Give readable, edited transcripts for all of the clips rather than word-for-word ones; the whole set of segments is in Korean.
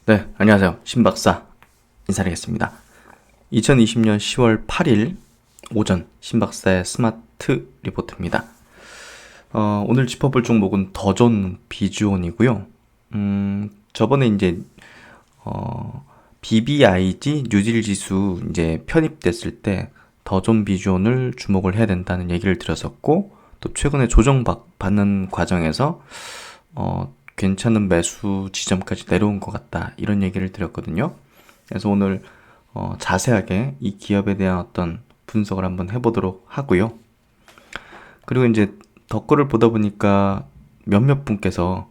네, 안녕하세요. 신박사 인사드리겠습니다. 2020년 10월 8일 오전 신박사의 스마트 리포트입니다. 오늘 짚어볼 종목은 더존 비주온이고요. 저번에 이제 BBIG 뉴딜 지수 이제 편입됐을 때 더존 비주온을 주목을 해야 된다는 얘기를 드렸었고, 또 최근에 조정받는 과정에서 괜찮은 매수 지점까지 내려온 것 같다, 이런 얘기를 드렸거든요. 그래서 오늘 자세하게 이 기업에 대한 어떤 분석을 한번 해보도록 하고요. 그리고 이제 댓글을 보다 보니까 몇몇 분께서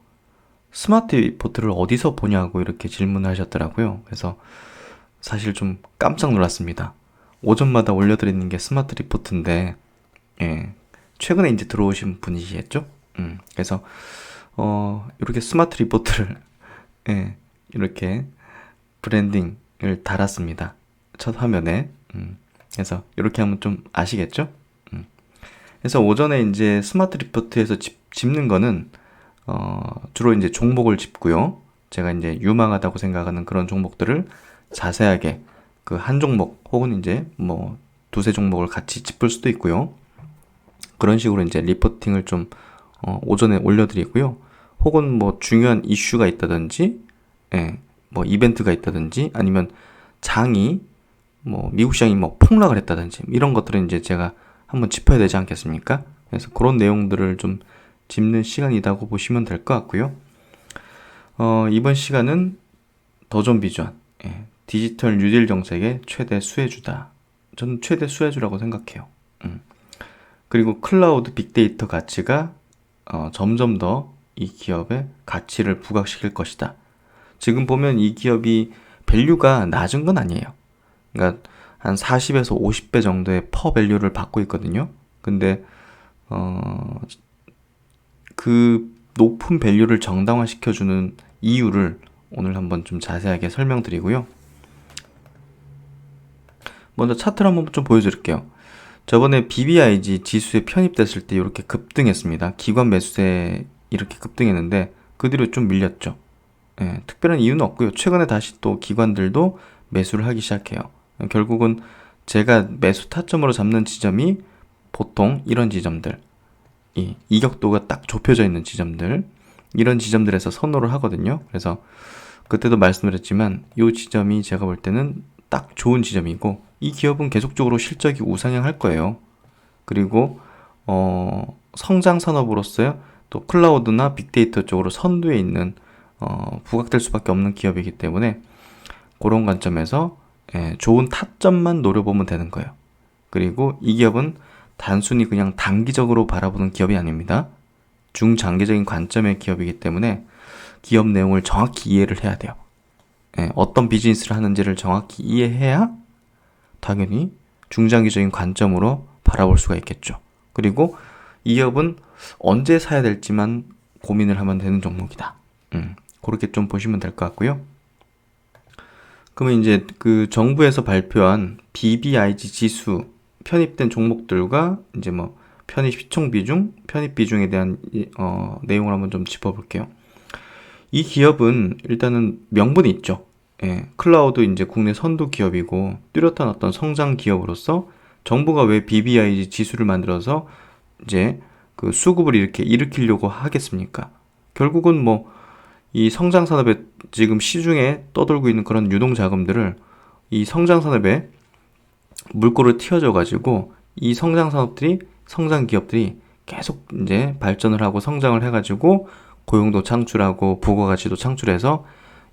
스마트 리포트를 어디서 보냐고 이렇게 질문을 하셨더라고요. 그래서 사실 좀 깜짝 놀랐습니다. 오전마다 올려드리는 게 스마트 리포트인데, 예, 최근에 이제 들어오신 분이시겠죠? 그래서 이렇게 스마트 리포트를 예, 이렇게 브랜딩을 달았습니다. 첫 화면에. 그래서 이렇게 하면 좀 아시겠죠? 그래서 오전에 이제 스마트 리포트에서 짚는 거는 주로 이제 종목을 짚고요. 제가 이제 유망하다고 생각하는 그런 종목들을 자세하게 그 한 종목 혹은 이제 뭐 두세 종목을 같이 짚을 수도 있고요. 그런 식으로 이제 리포팅을 좀 오전에 올려드리고요. 혹은 뭐 중요한 이슈가 있다든지, 예, 뭐 이벤트가 있다든지, 아니면 장이 뭐 미국 시장이 뭐 폭락을 했다든지, 이런 것들은 이제 제가 한번 짚어야 되지 않겠습니까? 그래서 그런 내용들을 좀 짚는 시간이라고 보시면 될 것 같고요. 이번 시간은 더존 비전, 예, 디지털 뉴딜 정책의 최대 수혜주다. 저는 최대 수혜주라고 생각해요. 그리고 클라우드 빅데이터 가치가 점점 더 이 기업의 가치를 부각시킬 것이다. 지금 보면 이 기업이 밸류가 낮은 건 아니에요. 그러니까 한 40에서 50배 정도의 퍼 밸류를 받고 있거든요. 근데 그 높은 밸류를 정당화시켜주는 이유를 오늘 한번 좀 자세하게 설명드리고요. 먼저 차트를 한번 좀 보여드릴게요. 저번에 BBIG 지수에 편입됐을 때 이렇게 급등했습니다. 기관 매수세 이렇게 급등했는데 그 뒤로 좀 밀렸죠. 예, 특별한 이유는 없고요. 최근에 다시 또 기관들도 매수를 하기 시작해요. 결국은 제가 매수 타점으로 잡는 지점이 보통 이런 지점들, 이 이격도가 딱 좁혀져 있는 지점들, 이런 지점들에서 선호를 하거든요. 그래서 그때도 말씀드렸지만 이 지점이 제가 볼 때는 딱 좋은 지점이고, 이 기업은 계속적으로 실적이 우상향할 거예요. 그리고 성장 산업으로서요, 또 클라우드나 빅데이터 쪽으로 선두에 있는 부각될 수밖에 없는 기업이기 때문에 그런 관점에서 좋은 타점만 노려보면 되는 거예요. 그리고 이 기업은 단순히 그냥 단기적으로 바라보는 기업이 아닙니다. 중장기적인 관점의 기업이기 때문에 기업 내용을 정확히 이해를 해야 돼요. 어떤 비즈니스를 하는지를 정확히 이해해야 당연히 중장기적인 관점으로 바라볼 수가 있겠죠. 그리고 이 기업은 언제 사야 될지만 고민을 하면 되는 종목이다. 그렇게 좀 보시면 될 것 같고요. 그러면 이제 그 정부에서 발표한 BBIG 지수 편입된 종목들과 이제 뭐 편입 시총 비중, 편입 비중에 대한 내용을 한번 좀 짚어볼게요. 이 기업은 일단은 명분이 있죠. 예, 클라우드 이제 국내 선두 기업이고 뚜렷한 어떤 성장 기업으로서 정부가 왜 BBIG 지수를 만들어서 이제 그 수급을 이렇게 일으키려고 하겠습니까? 결국은 뭐 이 성장 산업에 지금 시중에 떠돌고 있는 그런 유동 자금들을 이 성장 산업에 물꼬를 틔워줘 가지고 이 성장 산업들이, 성장 기업들이 계속 이제 발전을 하고 성장을 해가지고 고용도 창출하고 부가가치도 창출해서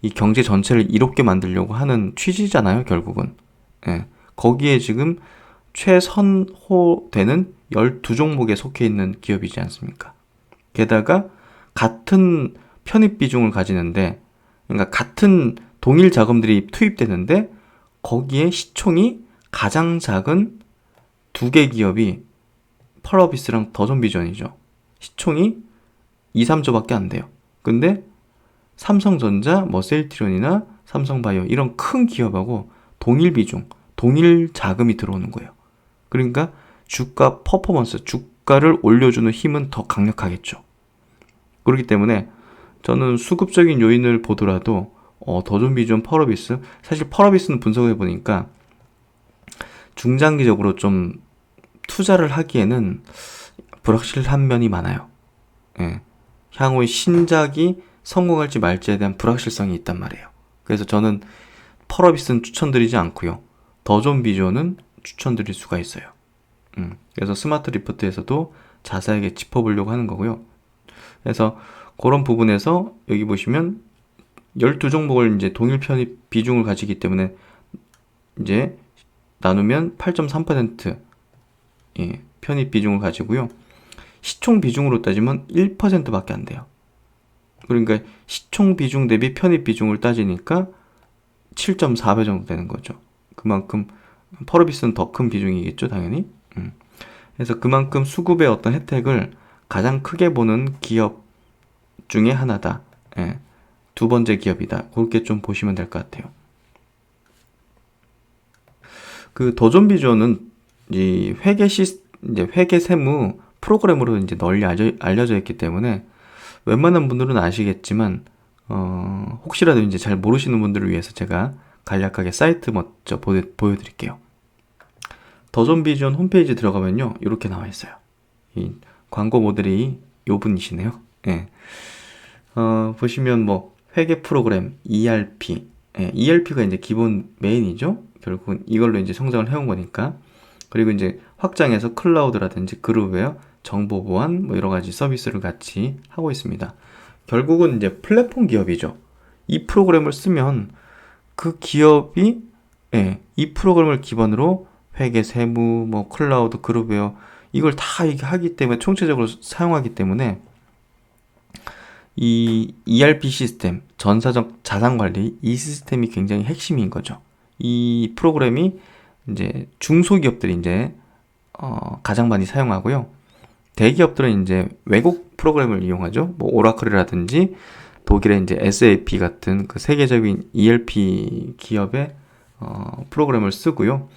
이 경제 전체를 이롭게 만들려고 하는 취지잖아요, 결국은. 예, 거기에 지금 최선호되는 12종목에 속해 있는 기업이지 않습니까? 게다가 같은 편입 비중을 가지는데, 그러니까 같은 동일 자금들이 투입되는데 거기에 시총이 가장 작은 두 개 기업이 펄어비스랑 더존비전이죠. 시총이 2, 3조밖에 안 돼요. 근데 삼성전자, 뭐 셀트리온이나 삼성바이오 이런 큰 기업하고 동일 비중, 동일 자금이 들어오는 거예요. 그러니까 주가 퍼포먼스, 주가를 올려주는 힘은 더 강력하겠죠. 그렇기 때문에 저는 수급적인 요인을 보더라도 더존 비전, 펄어비스. 사실 펄어비스는 분석해 보니까 중장기적으로 좀 투자를 하기에는 불확실한 면이 많아요. 예. 향후의 신작이 성공할지 말지에 대한 불확실성이 있단 말이에요. 그래서 저는 펄어비스는 추천드리지 않고요. 더존 비전은 추천드릴 수가 있어요. 그래서 스마트 리포트에서도 자세하게 짚어보려고 하는 거고요. 그래서 그런 부분에서 여기 보시면 12종목을 이제 동일 편입 비중을 가지기 때문에 이제 나누면 8.3% 예, 편입 비중을 가지고요. 시총 비중으로 따지면 1%밖에 안 돼요. 그러니까 시총 비중 대비 편입 비중을 따지니까 7.4배 정도 되는 거죠. 그만큼 펄어비스는 더 큰 비중이겠죠, 당연히. 그래서 그만큼 수급의 어떤 혜택을 가장 크게 보는 기업 중에 하나다. 예, 두 번째 기업이다. 그렇게 좀 보시면 될 것 같아요. 그 더존 비전은 이 이제 회계 세무 프로그램으로 이제 널리 알려져 있기 때문에 웬만한 분들은 아시겠지만 혹시라도 이제 잘 모르시는 분들을 위해서 제가 간략하게 사이트 먼저 보여드릴게요. 더존 비전 홈페이지 들어가면요, 이렇게 나와 있어요. 이 광고 모델이 요 분이시네요. 예. 보시면 뭐 회계 프로그램 ERP, 예, ERP가 이제 기본 메인이죠. 결국은 이걸로 이제 성장을 해온 거니까. 그리고 이제 확장해서 클라우드라든지 그룹웨어, 정보 보안, 뭐 여러 가지 서비스를 같이 하고 있습니다. 결국은 이제 플랫폼 기업이죠. 이 프로그램을 쓰면 그 기업이 예, 이 프로그램을 기반으로 회계, 세무, 뭐 클라우드, 그룹웨어 이걸 다 하기 때문에 총체적으로 사용하기 때문에 이 ERP 시스템, 전사적 자산 관리 이 시스템이 굉장히 핵심인 거죠. 이 프로그램이 이제 중소기업들이 이제 가장 많이 사용하고요. 대기업들은 이제 외국 프로그램을 이용하죠. 뭐 오라클이라든지 독일의 이제 SAP 같은 그 세계적인 ERP 기업의 프로그램을 쓰고요.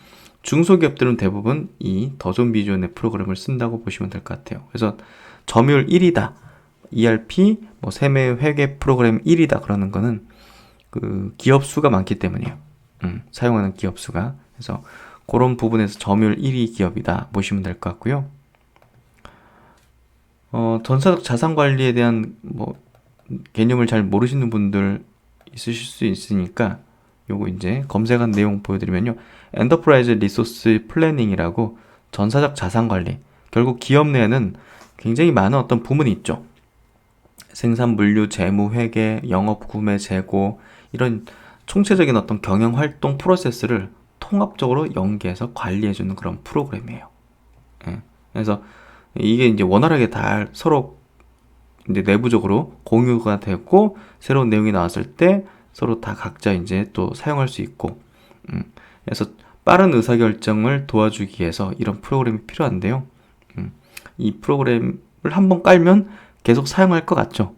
중소기업들은 대부분 이 더존 비전의 프로그램을 쓴다고 보시면 될 것 같아요. 그래서 점유율 1위다. ERP, 뭐 세매 회계 프로그램 1위다. 그러는 거는 그 기업 수가 많기 때문이에요. 사용하는 기업 수가. 그래서 그런 부분에서 점유율 1위 기업이다 보시면 될 것 같고요. 전사적 자산 관리에 대한 뭐 개념을 잘 모르시는 분들 있으실 수 있으니까 요거 이제 검색한 내용 보여드리면요. 엔터프라이즈 리소스 플래닝이라고 전사적 자산 관리. 결국 기업 내에는 굉장히 많은 어떤 부문이 있죠. 생산, 물류, 재무, 회계, 영업, 구매, 재고 이런 총체적인 어떤 경영 활동 프로세스를 통합적으로 연계해서 관리해주는 그런 프로그램이에요. 예. 그래서 이게 이제 원활하게 다 서로 이제 내부적으로 공유가 되고 새로운 내용이 나왔을 때 서로 다 각자 이제 또 사용할 수 있고, 그래서 빠른 의사결정을 도와주기 위해서 이런 프로그램이 필요한데요. 이 프로그램을 한번 깔면 계속 사용할 것 같죠.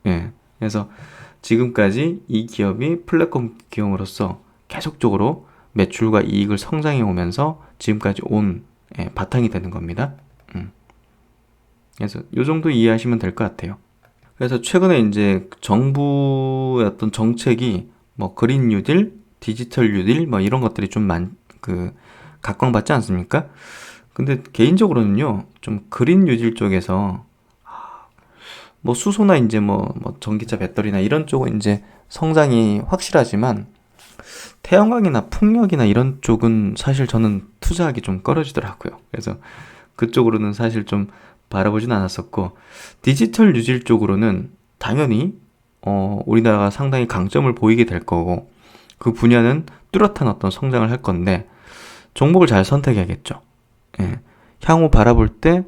예. 그래서 지금까지 이 기업이 플랫폼 기업으로서 계속적으로 매출과 이익을 성장해 오면서 지금까지 온 바탕이 되는 겁니다. 그래서 이 정도 이해하시면 될 것 같아요. 그래서 최근에 이제 정부의 어떤 정책이 뭐 그린 뉴딜, 디지털 뉴딜 뭐 이런 것들이 좀 각광받지 않습니까? 근데 개인적으로는요, 좀 그린 뉴딜 쪽에서 뭐 수소나 이제 뭐 전기차 배터리나 이런 쪽은 이제 성장이 확실하지만 태양광이나 풍력이나 이런 쪽은 사실 저는 투자하기 좀 꺼려지더라고요. 그래서 그쪽으로는 사실 좀 바라보진 않았었고, 디지털 뉴딜 쪽으로는 당연히 우리나라가 상당히 강점을 보이게 될 거고 그 분야는 뚜렷한 어떤 성장을 할 건데 종목을 잘 선택해야겠죠. 예. 향후 바라볼 때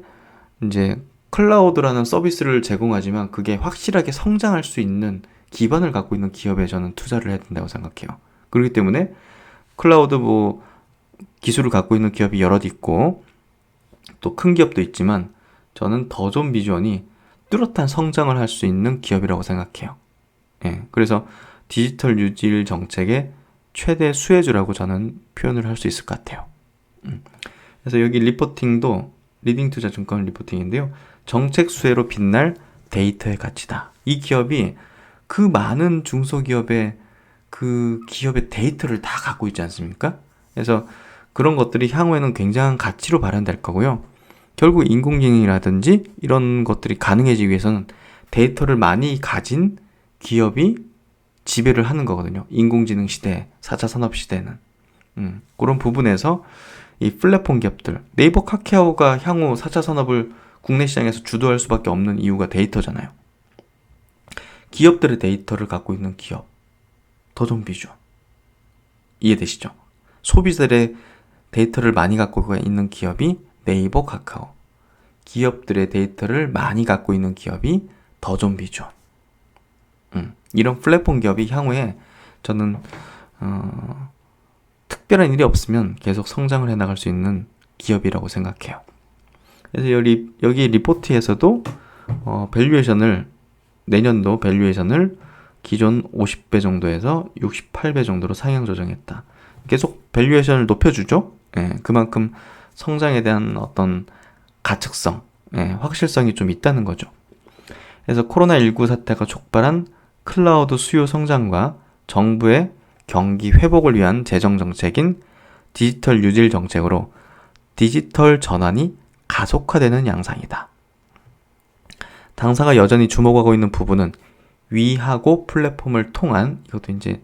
이제 클라우드라는 서비스를 제공하지만 그게 확실하게 성장할 수 있는 기반을 갖고 있는 기업에 저는 투자를 해야 된다고 생각해요. 그렇기 때문에 클라우드 뭐 기술을 갖고 있는 기업이 여럿 있고 또 큰 기업도 있지만 저는 더존 비전이 뚜렷한 성장을 할 수 있는 기업이라고 생각해요. 예, 그래서 디지털 뉴딜 정책의 최대 수혜주라고 저는 표현을 할 수 있을 것 같아요. 그래서 여기 리포팅도 리딩투자증권 리포팅인데요. 정책 수혜로 빛날 데이터의 가치다. 이 기업이 그 많은 중소기업의 그 기업의 데이터를 다 갖고 있지 않습니까? 그래서 그런 것들이 향후에는 굉장한 가치로 발현될 거고요. 결국 인공지능이라든지 이런 것들이 가능해지기 위해서는 데이터를 많이 가진 기업이 지배를 하는 거거든요. 인공지능 시대, 4차 산업 시대는. 그런 부분에서 이 플랫폼 기업들, 네이버 카카오가 향후 4차 산업을 국내 시장에서 주도할 수밖에 없는 이유가 데이터잖아요. 기업들의 데이터를 갖고 있는 기업, 더존비죠. 이해되시죠? 소비자들의 데이터를 많이 갖고 있는 기업이 네이버 카카오, 기업들의 데이터를 많이 갖고 있는 기업이 더존비죠. 이런 플랫폼 기업이 향후에 저는 특별한 일이 없으면 계속 성장을 해나갈 수 있는 기업이라고 생각해요. 그래서 여기 리포트에서도 밸류에이션을 내년도 밸류에이션을 기존 50배 정도에서 68배 정도로 상향 조정했다. 계속 밸류에이션을 높여주죠. 예, 그만큼 성장에 대한 어떤 가측성, 확실성이 좀 있다는 거죠. 그래서 코로나19 사태가 촉발한 클라우드 수요 성장과 정부의 경기 회복을 위한 재정 정책인 디지털 뉴딜 정책으로 디지털 전환이 가속화되는 양상이다. 당사가 여전히 주목하고 있는 부분은 위하고 플랫폼을 통한, 이것도 이제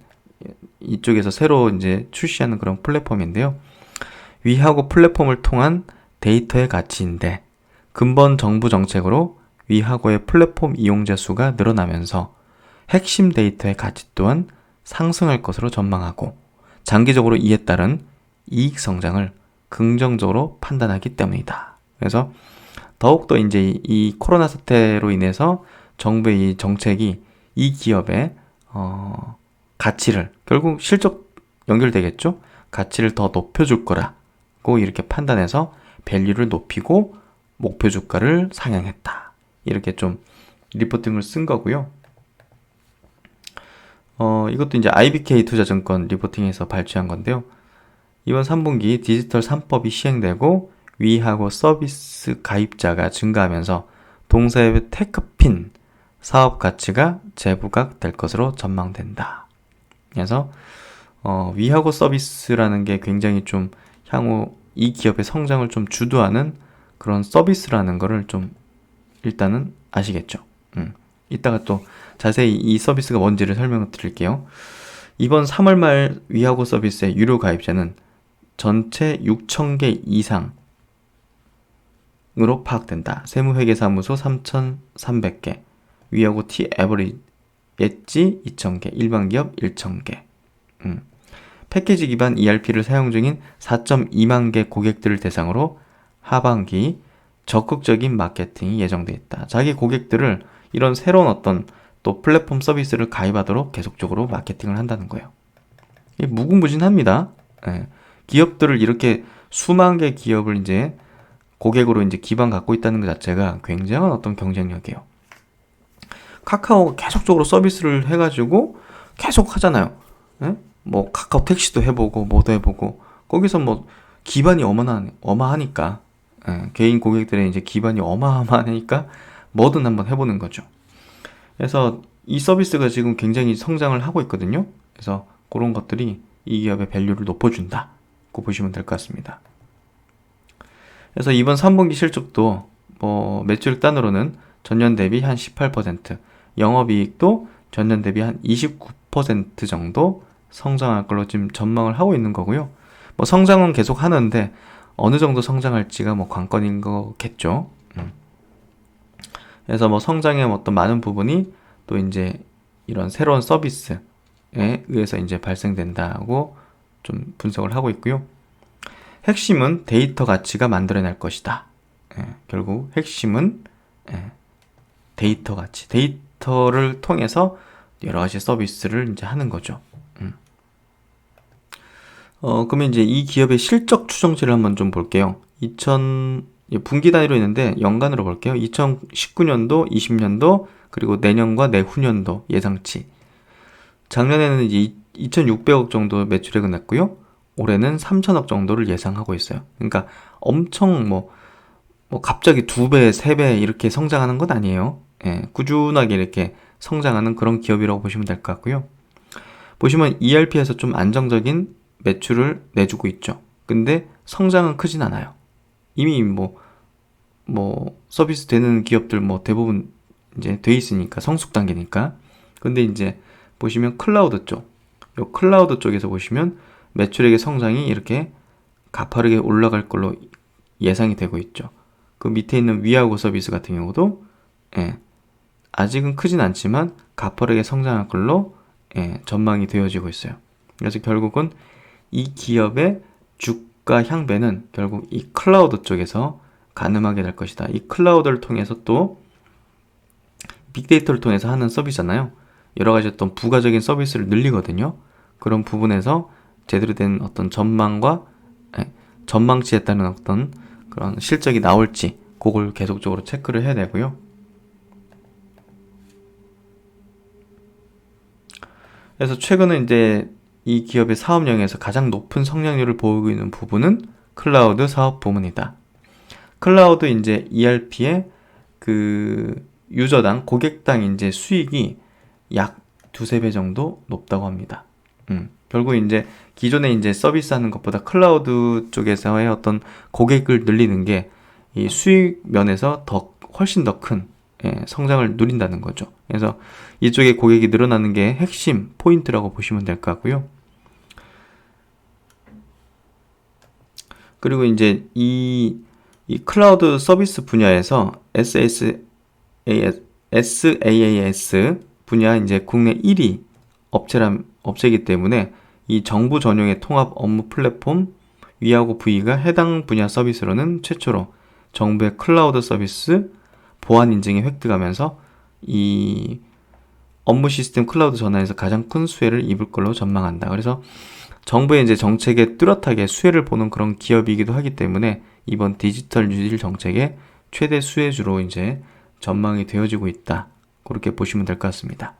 이쪽에서 새로 이제 출시하는 그런 플랫폼인데요. 위하고 플랫폼을 통한 데이터의 가치인데, 근본 정부 정책으로 위하고의 플랫폼 이용자 수가 늘어나면서 핵심 데이터의 가치 또한 상승할 것으로 전망하고, 장기적으로 이에 따른 이익 성장을 긍정적으로 판단하기 때문이다. 그래서 더욱더 이제 이 코로나 사태로 인해서 정부의 이 정책이 이 기업의 가치를, 결국 실적 연결되겠죠? 가치를 더 높여줄 거라고 이렇게 판단해서 밸류를 높이고 목표 주가를 상향했다. 이렇게 좀 리포팅을 쓴 거고요. 이것도 이제 IBK 투자증권 리포팅에서 발췌한 건데요. 이번 3분기 디지털 3법이 시행되고 위하고 서비스 가입자가 증가하면서 동사의 테크핀 사업 가치가 재부각될 것으로 전망된다. 그래서 위하고 서비스라는 게 굉장히 좀 향후 이 기업의 성장을 좀 주도하는 그런 서비스라는 거를 좀 일단은 아시겠죠. 이따가 또 자세히 이 서비스가 뭔지를 설명을 드릴게요. 이번 3월 말 위하고 서비스의 유료 가입자는 전체 6,000개 이상으로 파악된다. 세무회계사무소 3,300개, 위하고 T 에버리 엣지 2,000개, 일반 기업 1,000개. 패키지 기반 ERP를 사용 중인 4.2만 개 고객들을 대상으로 하반기 적극적인 마케팅이 예정돼 있다. 자기 고객들을 이런 새로운 어떤 또 플랫폼 서비스를 가입하도록 계속적으로 마케팅을 한다는 거예요. 이게 무궁무진합니다. 예. 기업들을 이렇게 수만 개 기업을 이제 고객으로 이제 기반 갖고 있다는 것 자체가 굉장한 어떤 경쟁력이에요. 카카오가 계속적으로 서비스를 해가지고 계속 하잖아요. 예? 뭐 카카오 택시도 해보고 뭐도 해보고 거기서 뭐 기반이 어마하니까 개인 고객들의 이제 기반이 어마어마하니까 뭐든 한번 해보는 거죠. 그래서 이 서비스가 지금 굉장히 성장을 하고 있거든요. 그래서 그런 것들이 이 기업의 밸류를 높여준다고 보시면 될 것 같습니다. 그래서 이번 3분기 실적도 뭐 매출액 단으로는 전년 대비 한 18%, 영업이익도 전년 대비 한 29% 정도 성장할 걸로 지금 전망을 하고 있는 거고요. 뭐 성장은 계속 하는데 어느 정도 성장할지가 뭐 관건인 거겠죠. 그래서 뭐 성장의 어떤 많은 부분이 또 이제 이런 새로운 서비스에 의해서 이제 발생된다고 좀 분석을 하고 있고요. 핵심은 데이터 가치가 만들어낼 것이다. 결국 핵심은 데이터 가치, 데이터를 통해서 여러 가지 서비스를 이제 하는 거죠. 그러면 이제 이 기업의 실적 추정치를 한번 좀 볼게요. 분기 단위로 있는데 연간으로 볼게요. 2019년도, 20년도, 그리고 내년과 내후년도 예상치. 작년에는 이제 2,600억 정도 매출액을 냈고요. 올해는 3,000억 정도를 예상하고 있어요. 그러니까 엄청 뭐 갑자기 2배, 3배 이렇게 성장하는 건 아니에요. 꾸준하게 이렇게 성장하는 그런 기업이라고 보시면 될 것 같고요. 보시면 ERP에서 좀 안정적인 매출을 내주고 있죠. 근데 성장은 크진 않아요. 이미 서비스 되는 기업들 대부분 이제 돼 있으니까, 성숙 단계니까. 근데 이제 보시면 클라우드 쪽, 요 클라우드 쪽에서 보시면 매출액의 성장이 이렇게 가파르게 올라갈 걸로 예상이 되고 있죠. 그 밑에 있는 위하고 서비스 같은 경우도 아직은 크진 않지만 가파르게 성장할 걸로 전망이 되어지고 있어요. 그래서 결국은 이 기업의 주가 향배는 결국 이 클라우드 쪽에서 가늠하게 될 것이다. 이 클라우드를 통해서 또 빅데이터를 통해서 하는 서비스잖아요. 여러 가지 어떤 부가적인 서비스를 늘리거든요. 그런 부분에서 제대로 된 어떤 전망과 전망치에 따른 어떤 그런 실적이 나올지 그걸 계속적으로 체크를 해야 되고요. 그래서 최근에 이제 이 기업의 사업령에서 가장 높은 성장률을 보이고 있는 부분은 클라우드 사업 부문이다. 클라우드 이제 ERP의 그 유저당, 고객당 이제 수익이 약 두세 배 정도 높다고 합니다. 결국 이제 기존에 이제 서비스 하는 것보다 클라우드 쪽에서의 어떤 고객을 늘리는 게 이 수익 면에서 훨씬 더 큰 성장을 누린다는 거죠. 그래서 이쪽에 고객이 늘어나는 게 핵심 포인트라고 보시면 될 것 같고요. 그리고 이제 이 클라우드 서비스 분야에서 SaaS 분야 이제 국내 1위 업체이기 때문에 이 정부 전용의 통합 업무 플랫폼 위하고 V가 해당 분야 서비스로는 최초로 정부의 클라우드 서비스 보안 인증에 획득하면서 이 업무 시스템 클라우드 전환에서 가장 큰 수혜를 입을 걸로 전망한다. 그래서 정부의 이제 정책에 뚜렷하게 수혜를 보는 그런 기업이기도 하기 때문에 이번 디지털 뉴딜 정책의 최대 수혜주로 이제 전망이 되어지고 있다. 그렇게 보시면 될 것 같습니다.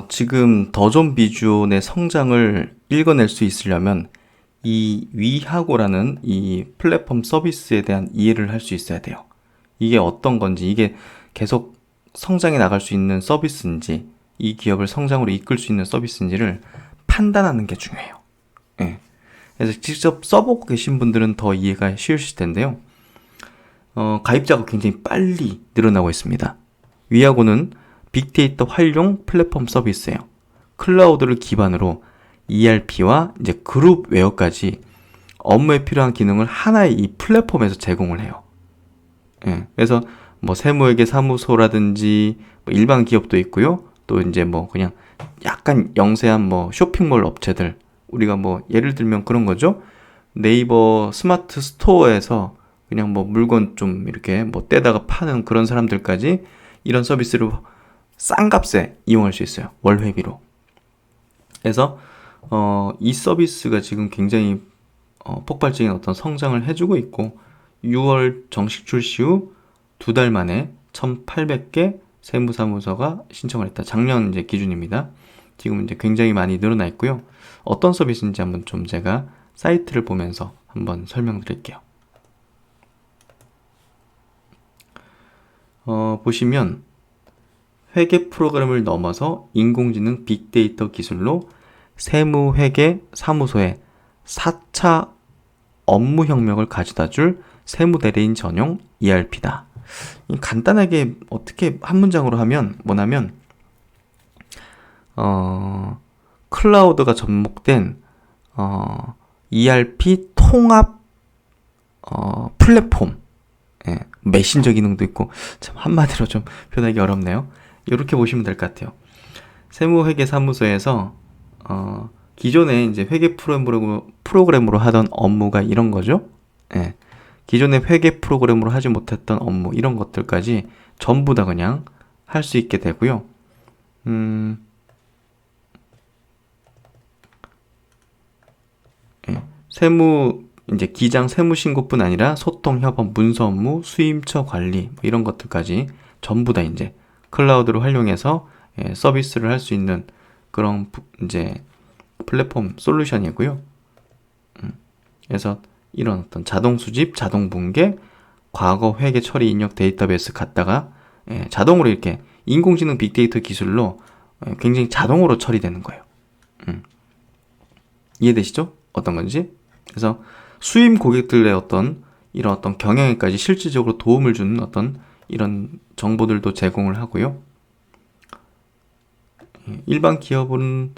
지금 더존 비주온의 성장을 읽어낼 수 있으려면 이 위하고라는 이 플랫폼 서비스에 대한 이해를 할 수 있어야 돼요. 이게 어떤 건지, 이게 계속 성장해 나갈 수 있는 서비스인지, 이 기업을 성장으로 이끌 수 있는 서비스인지를 판단하는 게 중요해요. 그래서 직접 써보고 계신 분들은 더 이해가 쉬우실 텐데요. 가입자가 굉장히 빨리 늘어나고 있습니다. 위하고는 빅데이터 활용 플랫폼 서비스예요. 클라우드를 기반으로 ERP와 이제 그룹웨어까지 업무에 필요한 기능을 하나의 이 플랫폼에서 제공을 해요. 그래서 세무회계 사무소라든지 일반 기업도 있고요. 또 이제 그냥 약간 영세한 쇼핑몰 업체들, 우리가 예를 들면 그런 거죠. 네이버 스마트 스토어에서 그냥 물건 좀 이렇게 떼다가 파는 그런 사람들까지 이런 서비스를 싼 값에 이용할 수 있어요. 월회비로. 그래서 이 서비스가 지금 굉장히 폭발적인 어떤 성장을 해주고 있고 6월 정식 출시 후 2달 만에 1,800개 세무사무소가 신청을 했다. 작년 이제 기준입니다. 지금 이제 굉장히 많이 늘어나 있고요. 어떤 서비스인지 한번 좀 제가 사이트를 보면서 한번 설명드릴게요. 보시면 회계 프로그램을 넘어서 인공지능 빅데이터 기술로 세무회계 사무소에 4차 업무혁명을 가져다줄 세무대리인 전용 ERP다. 간단하게 어떻게 한 문장으로 하면 뭐냐면 클라우드가 접목된 ERP 통합 플랫폼, 메신저 기능도 있고 참 한마디로 좀 표현하기 어렵네요. 이렇게 보시면 될 것 같아요. 세무회계 사무소에서 기존에 이제 회계 프로그램으로 하던 업무가 이런 거죠. 기존에 회계 프로그램으로 하지 못했던 업무 이런 것들까지 전부 다 그냥 할 수 있게 되고요. 세무 이제 기장 세무 신고뿐 아니라 소통, 협업, 문서 업무, 수임처 관리 이런 것들까지 전부 다 이제 클라우드를 활용해서 서비스를 할 수 있는 그런 이제 플랫폼 솔루션이고요. 그래서 이런 어떤 자동 수집, 자동 붕괴, 과거 회계 처리 입력 데이터베이스 갖다가 자동으로 이렇게 인공지능 빅데이터 기술로 굉장히 자동으로 처리되는 거예요. 이해되시죠? 어떤 건지? 그래서 수임 고객들의 이런 어떤 경영에까지 실질적으로 도움을 주는 이런 정보들도 제공을 하고요. 일반 기업은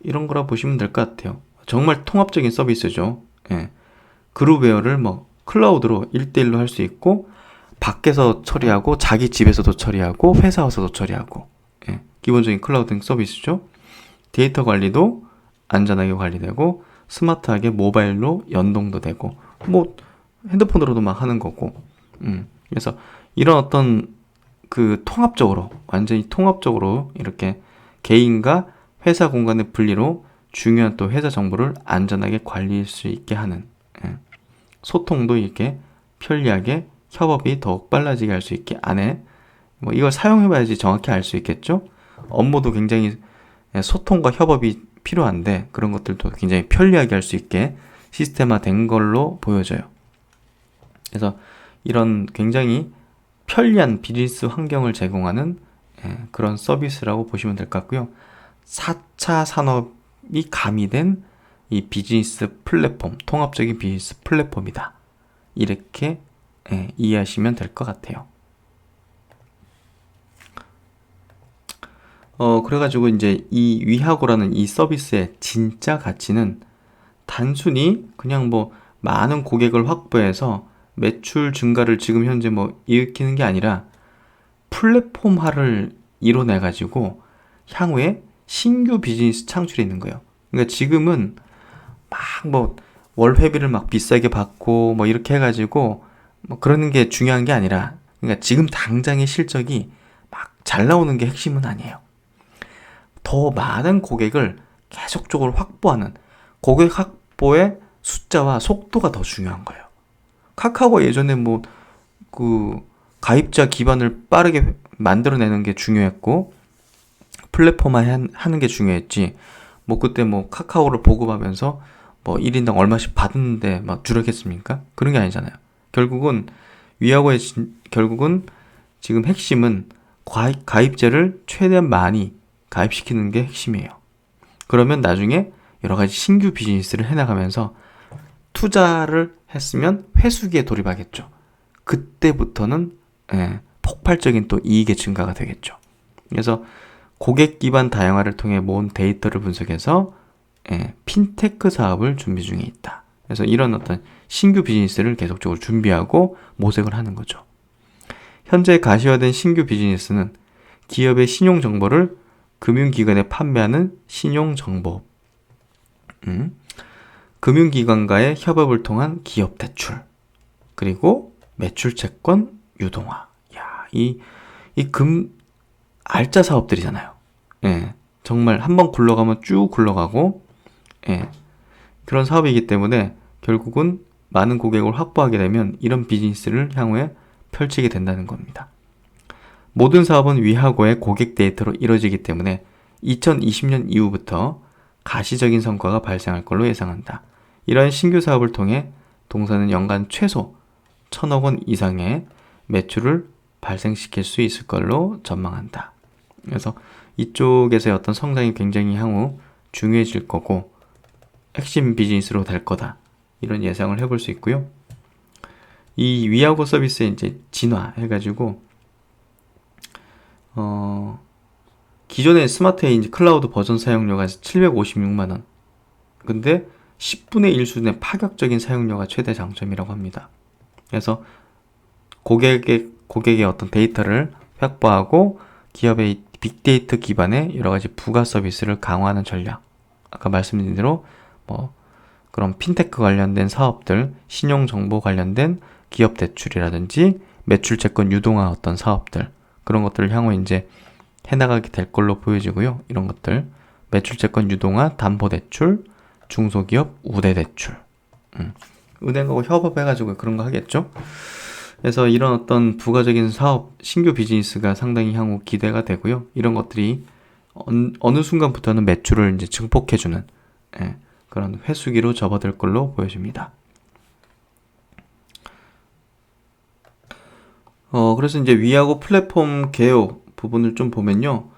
이런 거라 보시면 될 것 같아요. 정말 통합적인 서비스죠. 그룹웨어를 클라우드로 1대1로 할 수 있고, 밖에서 처리하고, 자기 집에서도 처리하고, 회사 와서도 처리하고, 기본적인 클라우드 서비스죠. 데이터 관리도 안전하게 관리되고, 스마트하게 모바일로 연동도 되고, 핸드폰으로도 막 하는 거고, 그래서 이런 통합적으로, 완전히 통합적으로 이렇게 개인과 회사 공간의 분리로 중요한 또 회사 정보를 안전하게 관리할 수 있게 하는, 소통도 이렇게 편리하게 협업이 더욱 빨라지게 할 수 있게 안에 이걸 사용해봐야지 정확히 알 수 있겠죠. 업무도 굉장히 소통과 협업이 필요한데 그런 것들도 굉장히 편리하게 할 수 있게 시스템화된 걸로 보여져요. 그래서 이런 굉장히 편리한 비즈니스 환경을 제공하는 그런 서비스라고 보시면 될 것 같고요. 4차 산업이 가미된 이 비즈니스 플랫폼, 통합적인 비즈니스 플랫폼이다. 이렇게 이해하시면 될 것 같아요. 그래가지고 이제 이 위하고라는 이 서비스의 진짜 가치는 단순히 그냥 많은 고객을 확보해서 매출 증가를 지금 현재 일으키는 게 아니라 플랫폼화를 이뤄내가지고 향후에 신규 비즈니스 창출이 있는 거예요. 그러니까 지금은 막 월회비를 막 비싸게 받고 이렇게 해가지고 그러는 게 중요한 게 아니라, 그러니까 지금 당장의 실적이 막 잘 나오는 게 핵심은 아니에요. 더 많은 고객을 계속적으로 확보하는 고객 확보의 숫자와 속도가 더 중요한 거예요. 카카오가 예전에 가입자 기반을 빠르게 만들어내는 게 중요했고, 플랫폼화 하는 게 중요했지, 그때 카카오를 보급하면서 1인당 얼마씩 받는데 막 주력했습니까? 그런 게 아니잖아요. 결국은 결국은 지금 핵심은 가입자를 최대한 많이 가입시키는 게 핵심이에요. 그러면 나중에 여러 가지 신규 비즈니스를 해나가면서 투자를 했으면 회수기에 돌입하겠죠. 그때부터는 폭발적인 또 이익의 증가가 되겠죠. 그래서 고객 기반 다양화를 통해 모은 데이터를 분석해서 핀테크 사업을 준비 중에 있다. 그래서 이런 신규 비즈니스를 계속적으로 준비하고 모색을 하는 거죠. 현재 가시화된 신규 비즈니스는 기업의 신용 정보를 금융기관에 판매하는 신용정보, 금융기관과의 협업을 통한 기업 대출, 그리고 매출채권 유동화. 알짜 사업들이잖아요. 정말 한번 굴러가면 쭉 굴러가고, 그런 사업이기 때문에 결국은 많은 고객을 확보하게 되면 이런 비즈니스를 향후에 펼치게 된다는 겁니다. 모든 사업은 위하고의 고객 데이터로 이루어지기 때문에 2020년 이후부터 가시적인 성과가 발생할 걸로 예상한다. 이러한 신규 사업을 통해 동사는 연간 최소 1,000억 원 이상의 매출을 발생시킬 수 있을 걸로 전망한다. 그래서 이쪽에서의 성장이 굉장히 향후 중요해질 거고 핵심 비즈니스로 될 거다. 이런 예상을 해볼 수 있고요. 이 위하고 서비스의 이제 진화해가지고 기존의 스마트 에이지 클라우드 버전 사용료가 756만 원. 근데 10분의 1 수준의 파격적인 사용료가 최대 장점이라고 합니다. 그래서 고객의 데이터를 확보하고 기업의 빅데이터 기반의 여러 가지 부가 서비스를 강화하는 전략. 아까 말씀드린 대로 그런 핀테크 관련된 사업들, 신용정보 관련된 기업 대출이라든지 매출채권 유동화 사업들, 그런 것들을 향후에 이제 해나가게 될 걸로 보여지고요. 이런 것들, 매출채권 유동화, 담보대출, 중소기업 우대대출, 은행하고 협업해가지고 그런 거 하겠죠. 그래서 이런 부가적인 사업, 신규 비즈니스가 상당히 향후 기대가 되고요. 이런 것들이 어느 순간부터는 매출을 이제 증폭해주는 그런 회수기로 접어들 걸로 보여집니다. 그래서 이제 위하고 플랫폼 개요 부분을 좀 보면요.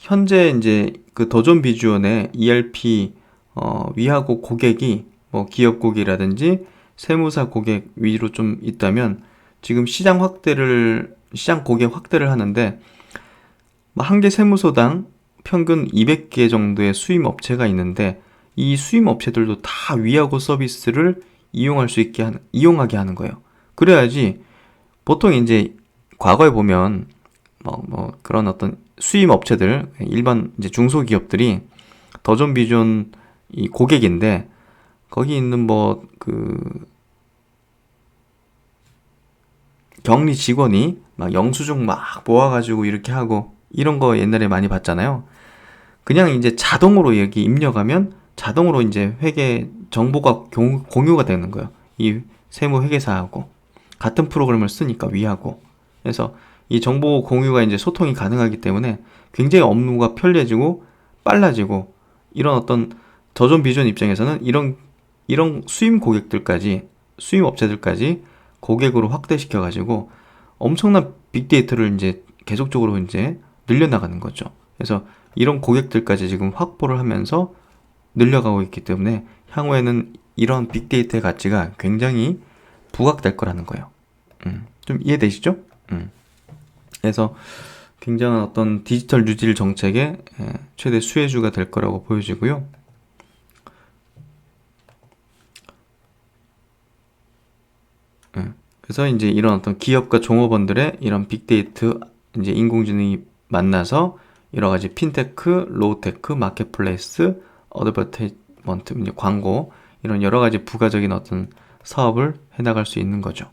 현재 이제 그 더존 비주얼의 ERP 위하고 고객이 뭐 기업 고객이라든지 세무사 고객 위로 좀 있다면 지금 시장 고객 확대를 하는데 한 개 세무서당 평균 200개 정도의 수임 업체가 있는데 이 수임 업체들도 다 위하고 서비스를 이용하게 하는 거예요. 그래야지 보통 이제 과거에 보면 그런 어떤 수임 업체들 일반 이제 중소기업들이 더존 비존 이 고객인데 거기 있는 격리 직원이 막 영수증 막 모아가지고 이렇게 하고 이런 거 옛날에 많이 봤잖아요. 그냥 이제 자동으로 여기 입력하면 자동으로 이제 회계 정보가 공유가 되는 거예요. 이 세무 회계사하고 같은 프로그램을 쓰니까 위하고. 그래서 이 정보 공유가 이제 소통이 가능하기 때문에 굉장히 업무가 편리해지고 빨라지고 이런 어떤 저존 비존 입장에서는 이런 수임 업체들까지 고객으로 확대시켜 가지고 엄청난 빅데이터를 이제 계속적으로 이제 늘려나가는 거죠. 그래서 이런 고객들까지 지금 확보를 하면서 늘려가고 있기 때문에 향후에는 이런 빅데이터의 가치가 굉장히 부각될 거라는 거예요. 좀 이해되시죠? 그래서 굉장한 어떤 디지털 뉴딜 정책의 최대 수혜주가 될 거라고 보여지고요. 그래서 이제 이런 어떤 기업과 종업원들의 이런 빅데이터, 이제 인공지능이 만나서 여러 가지 핀테크, 로우테크, 마켓플레이스, 어드버타이먼트, 이제 광고, 이런 여러 가지 부가적인 어떤 사업을 해나갈 수 있는 거죠.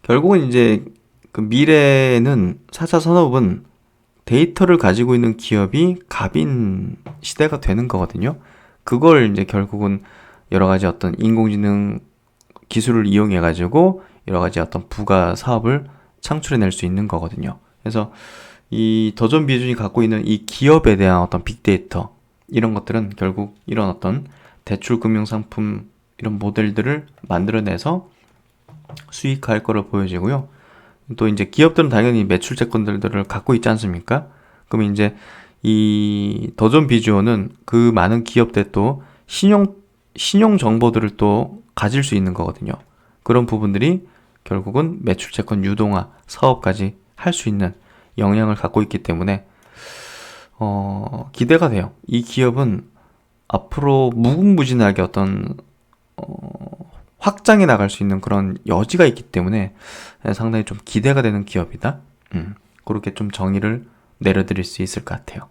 결국은 이제 그 미래에는 4차 산업은 데이터를 가지고 있는 기업이 갑인 시대가 되는 거거든요. 그걸 이제 결국은 여러 가지 어떤 인공지능 기술을 이용해 가지고 여러 가지 어떤 부가 사업을 창출해낼 수 있는 거거든요. 그래서 이 더존 비준이 갖고 있는 이 기업에 대한 어떤 빅데이터 이런 것들은 결국 이런 어떤 대출 금융 상품 이런 모델들을 만들어내서 수익할 거로 보여지고요. 또 이제 기업들은 당연히 매출 채권들을 갖고 있지 않습니까? 그럼 이제 이 더존 비주어는 그 많은 기업들 또 신용 정보들을 또 가질 수 있는 거거든요. 그런 부분들이 결국은 매출 채권 유동화 사업까지 할 수 있는 역량을 갖고 있기 때문에 기대가 돼요. 이 기업은 앞으로 무궁무진하게 어떤 확장해 나갈 수 있는 그런 여지가 있기 때문에 상당히 좀 기대가 되는 기업이다. 그렇게 좀 정의를 내려드릴 수 있을 것 같아요.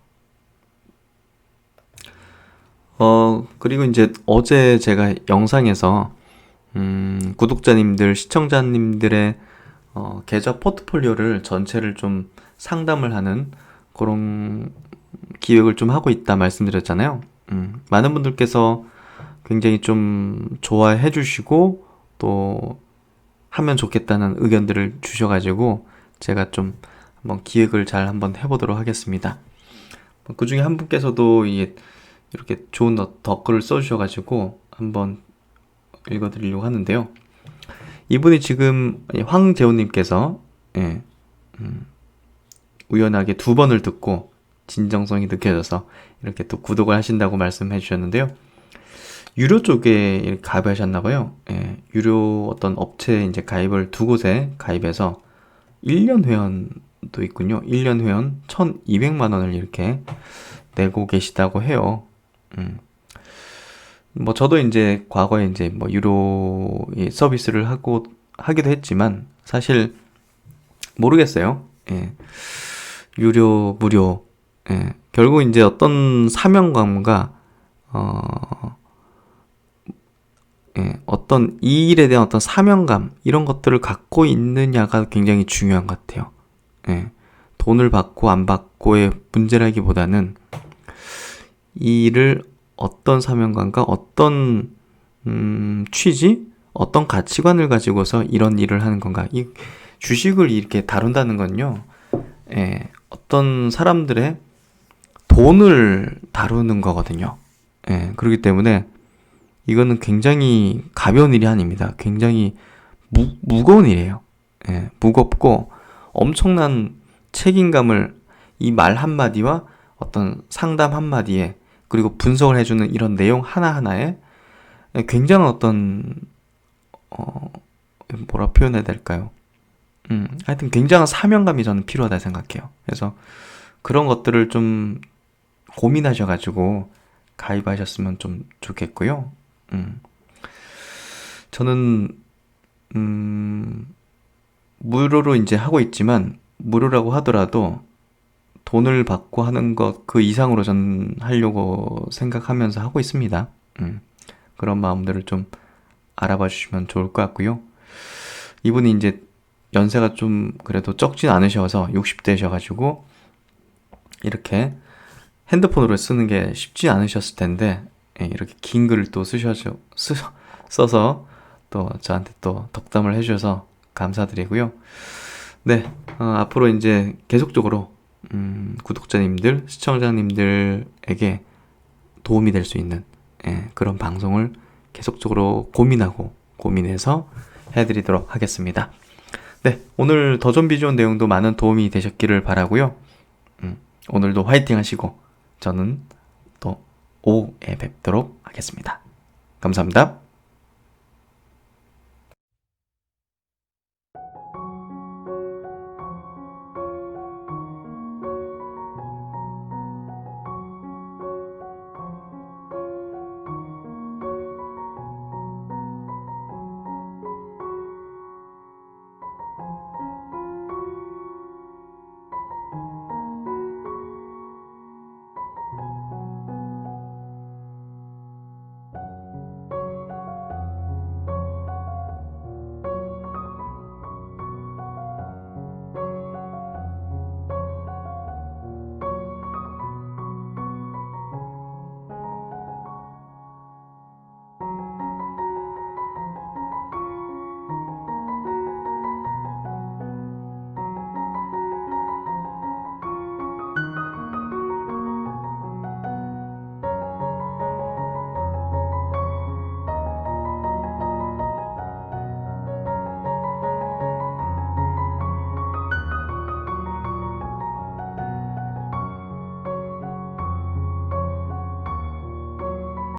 그리고 이제 어제 제가 영상에서 구독자님들, 시청자님들의 계좌 포트폴리오를 전체를 좀 상담을 하는 그런 기획을 좀 하고 있다 말씀드렸잖아요. 많은 분들께서 굉장히 좀 좋아해 주시고 또 하면 좋겠다는 의견들을 주셔가지고 제가 좀 한번 기획을 잘 한번 해보도록 하겠습니다. 그 중에 한 분께서도 이렇게 좋은 댓글을 써주셔가지고 한번 읽어드리려고 하는데요. 이분이 지금 황재훈님께서 우연하게 2번을 듣고 진정성이 느껴져서 이렇게 또 구독을 하신다고 말씀해 주셨는데요. 유료 쪽에 이렇게 가입하셨나봐요. 유료 어떤 업체에 이제 가입을 2곳에 가입해서 1년 회원도 있군요. 1년 회원 1,200만원을 이렇게 내고 계시다고 해요. 저도 이제 과거에 이제 유료 서비스를 하기도 했지만 사실 모르겠어요. 유료, 무료. 결국 이제 어떤 사명감과 어떤 이 일에 대한 어떤 사명감 이런 것들을 갖고 있느냐가 굉장히 중요한 것 같아요. 돈을 받고 안 받고의 문제라기보다는 이 일을 어떤 사명감과 어떤 취지, 어떤 가치관을 가지고서 이런 일을 하는 건가. 이 주식을 이렇게 다룬다는 건요. 어떤 사람들의 돈을 다루는 거거든요. 그렇기 때문에 이거는 굉장히 가벼운 일이 아닙니다. 굉장히 무거운 일이에요. 무겁고 엄청난 책임감을 이 말 한마디와 어떤 상담 한마디에 그리고 분석을 해주는 이런 내용 하나하나에 굉장한 어떤 뭐라 표현해야 될까요? 하여튼 굉장한 사명감이 저는 필요하다 생각해요. 그래서 그런 것들을 좀 고민하셔가지고 가입하셨으면 좀 좋겠고요. 저는 무료로 이제 하고 있지만 무료라고 하더라도 돈을 받고 하는 것 그 이상으로 전 하려고 생각하면서 하고 있습니다. 그런 마음들을 좀 알아봐 주시면 좋을 것 같고요. 이분이 이제 연세가 좀 그래도 적진 않으셔서 60대셔가지고 이렇게 핸드폰으로 쓰는 게 쉽지 않으셨을 텐데 이렇게 긴 글을 또 써서 또 저한테 또 덕담을 해주셔서 감사드리고요. 네, 앞으로 이제 계속적으로 구독자님들, 시청자님들에게 도움이 될 수 있는 그런 방송을 계속적으로 고민해서 해드리도록 하겠습뵙니다. 네, 오늘 더 좀비 좋은 내용도 많은 도움이 되셨기를 바라고요. 오늘도 화이팅 하시고 저는 또 오후에 뵙도록 하겠습니다. 감사합니다.